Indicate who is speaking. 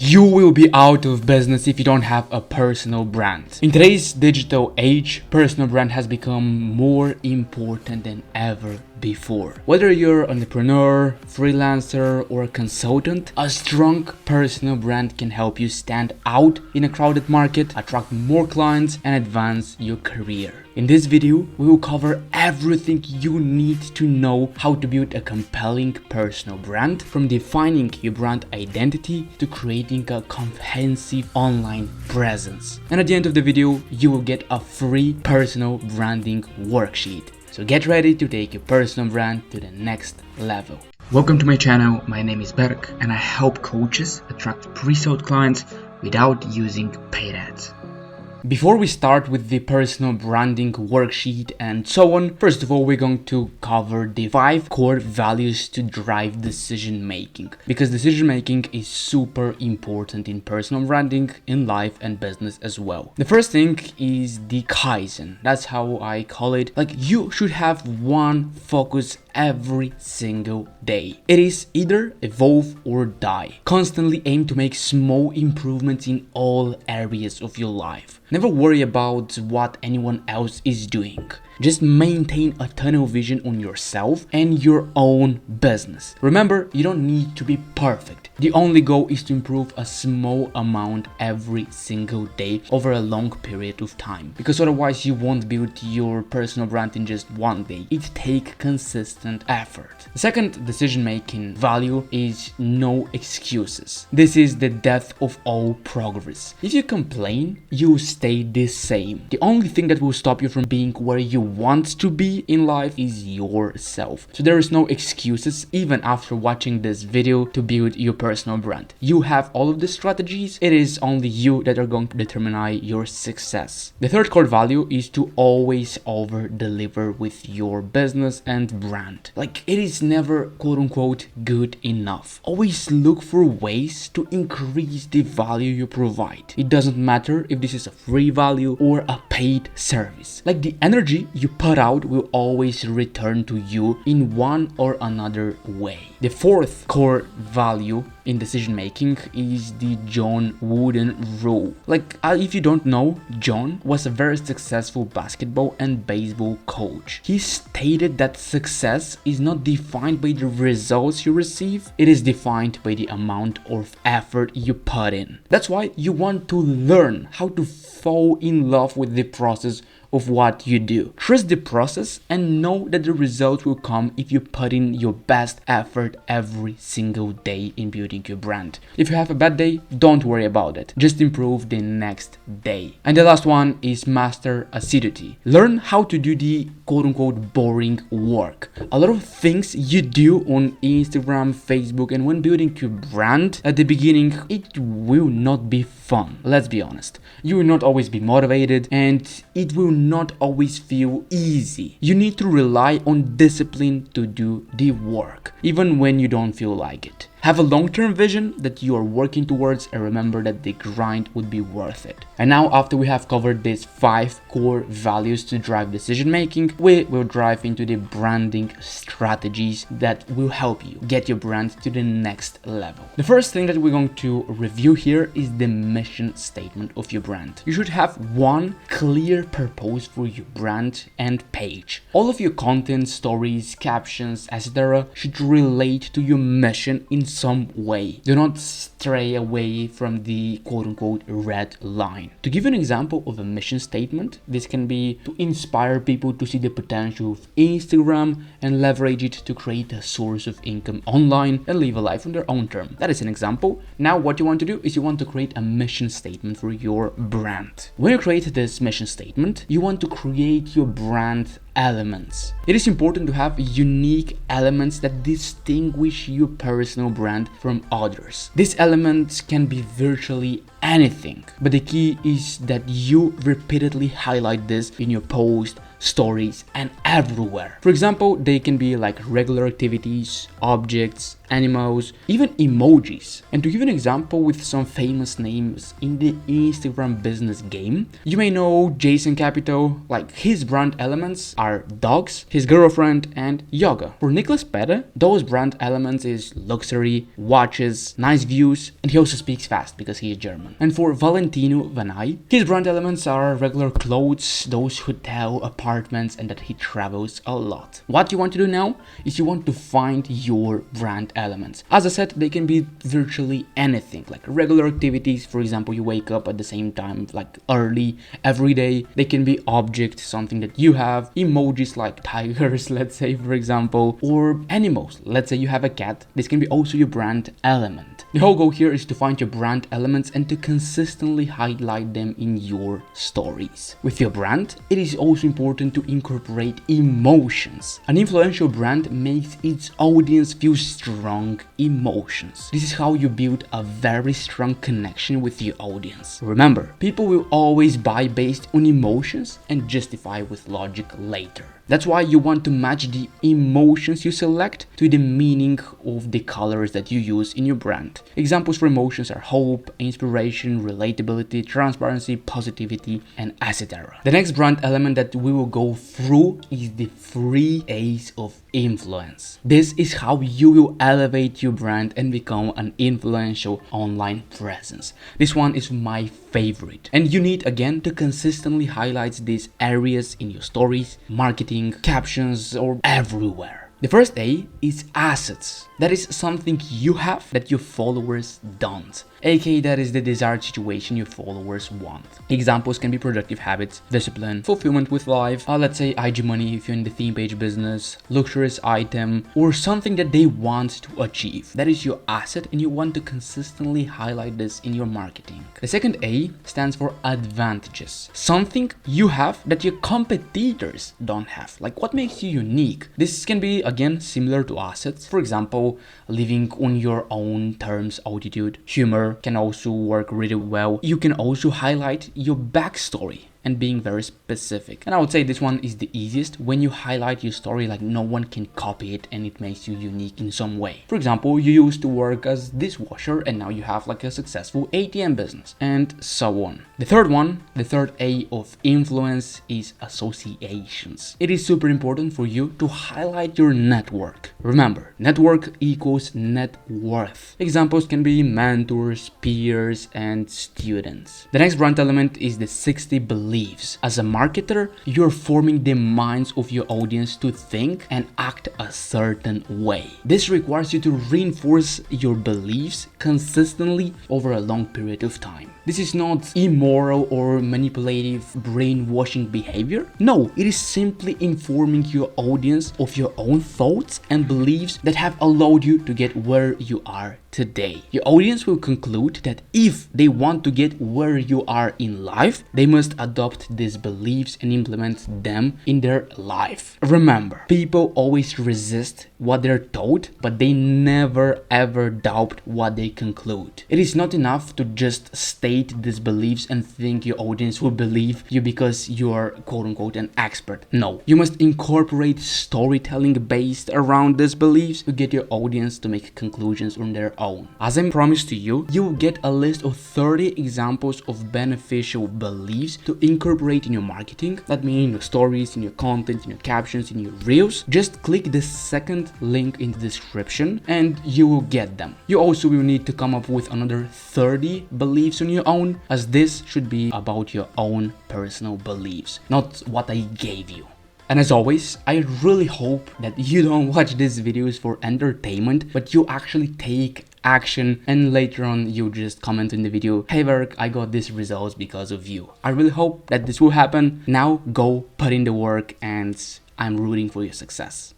Speaker 1: You will be out of business if you don't have a personal brand. In today's digital age, personal brand has become more important than ever before. Whether you're an entrepreneur, freelancer, or a consultant, a strong personal brand can help you stand out in a crowded market, attract more clients, and advance your career. In this video, we will cover everything you need to know how to build a compelling personal brand, from defining your brand identity to creating a comprehensive online presence. And at the end of the video, you will get a free personal branding worksheet. So get ready to take your personal brand to the next level. Welcome to my channel. My name is Berk and I help coaches attract pre-sold clients without using paid ads. Before we start with the personal branding worksheet and so on, first of all, we're going to cover the 5 core values to drive decision making, because decision making is super important in personal branding, in life and business as well. The first thing is the Kaizen. That's how I call it. Like, you should have one focus every single day. It is either evolve or die. Constantly aim to make small improvements in all areas of your life. Never worry about what anyone else is doing. Just maintain a tunnel vision on yourself and your own business. Remember, you don't need to be perfect. The only goal is to improve a small amount every single day over a long period of time, because otherwise you won't build your personal brand in just one day. It takes consistent effort. The second decision-making value is no excuses. This is the death of all progress. If you complain, you stay the same. The only thing that will stop you from being where you want to be in life is yourself. So there is no excuses even after watching this video to build your personal brand. You have all of the strategies. It is only you that are going to determine your success. The third core value is to always over deliver with your business and brand. Like, it is never quote unquote good enough. Always look for ways to increase the value you provide. It doesn't matter if this is a free value or a paid service. Like, the energy you put out will always return to you in one or another way. The fourth core value in decision making is the John Wooden rule. Like, if you don't know, John was a very successful basketball and baseball coach. He stated that success is not defined by the results you receive, it is defined by the amount of effort you put in. That's why you want to learn how to fall in love with the process of what you do. Trust the process and know that the results will come if you put in your best effort every single day in building your brand. If you have a bad day, don't worry about it. Just improve the next day. And the last one is master assiduity. Learn how to do the quote-unquote boring work. A lot of things you do on Instagram, Facebook, and when building your brand, at the beginning, it will not be fun. Let's be honest. You will not always be motivated and it will not always feel easy. You need to rely on discipline to do the work, even when you don't feel like it. Have a long-term vision that you are working towards and remember that the grind would be worth it. And now, after we have covered these 5 core values to drive decision making, we will dive into the branding strategies that will help you get your brand to the next level. The first thing that we're going to review here is the mission statement of your brand. You should have one clear purpose for your brand and page. All of your content, stories, captions, etc. should relate to your mission in some way. Do not stray away from the quote-unquote red line. To give you an example of a mission statement, this can be to inspire people to see the potential of Instagram and leverage it to create a source of income online and live a life on their own terms. That is an example. Now what you want to do is you want to create a mission statement for your brand. When you create this mission statement, you want to create your brand elements. It is important to have unique elements that distinguish your personal brand from others. These elements can be virtually anything, but the key is that you repeatedly highlight this in your post, stories, and everywhere. For example, they can be like regular activities, objects, animals, even emojis. And to give an example with some famous names in the Instagram business game, you may know Jason Capito, like his brand elements are dogs, his girlfriend, and yoga. For Nicolas Pede, those brand elements is luxury, watches, nice views, and he also speaks fast because he is German. And for Valentino Vanay, his brand elements are regular clothes, those hotel apartments, and that he travels a lot. What you want to do now is you want to find your brand elements. As I said, they can be virtually anything, like regular activities. For example, you wake up at the same time, like early every day. They can be objects, something that you have, emojis like tigers, let's say, for example, or animals. Let's say you have a cat. This can be also your brand element. The whole goal here is to find your brand elements and to consistently highlight them in your stories. With your brand, it is also important to incorporate emotions. An influential brand makes its audience feel strong emotions. This is how you build a very strong connection with your audience. Remember, people will always buy based on emotions and justify with logic later. That's why you want to match the emotions you select to the meaning of the colors that you use in your brand. Examples for emotions are hope, inspiration, relatability, transparency, positivity, and etc. The next brand element that we will go through is the 3 A's of influence. This is how you will elevate your brand and become an influential online presence. This one is my favorite. And you need again to consistently highlight these areas in your stories, marketing, captions, or everywhere. The first A is assets. That is something you have that your followers don't. aka that is the desired situation your followers want. Examples can be productive habits, discipline, fulfillment with life, let's say IG money if you're in the theme page business, luxurious item, or something that they want to achieve. That is your asset and you want to consistently highlight this in your marketing. The second A stands for advantages. Something you have that your competitors don't have. Like what makes you unique? This can be again similar to assets. For example, living on your own terms, attitude, humor can also work really well. You can also highlight your backstory and being very specific. And I would say this one is the easiest when you highlight your story like no one can copy it and it makes you unique in some way. For example, you used to work as dishwasher and now you have like a successful ATM business and so on. The third one, the third A of influence is associations. It is super important for you to highlight your network. Remember, network equals net worth. Examples can be mentors, peers, and students. The next brand element is the 60 beliefs. As a marketer, you're forming the minds of your audience to think and act a certain way. This requires you to reinforce your beliefs consistently over a long period of time. This is not immoral or manipulative brainwashing behavior. No, it is simply informing your audience of your own thoughts and beliefs that have allowed you to get where you are today. Your audience will conclude that if they want to get where you are in life, they must adopt these beliefs and implement them in their life. Remember, people always resist what they're told, but they never ever doubt what they conclude. It is not enough to just state these beliefs and think your audience will believe you because you are quote-unquote an expert. No, you must incorporate storytelling based around these beliefs to get your audience to make conclusions on their own. As I promised to you, you will get a list of 30 examples of beneficial beliefs to incorporate in your marketing. That means in your stories, in your content, in your captions, in your reels. Just click the second link in the description and you will get them. You also will need to come up with another 30 beliefs on your own, as this should be about your own personal beliefs, not what I gave you. And as always, I really hope that you don't watch these videos for entertainment, but you actually take action and later on you just comment in the video, hey Varric, I got these results because of you. I really hope that this will happen. Now go put in the work and I'm rooting for your success.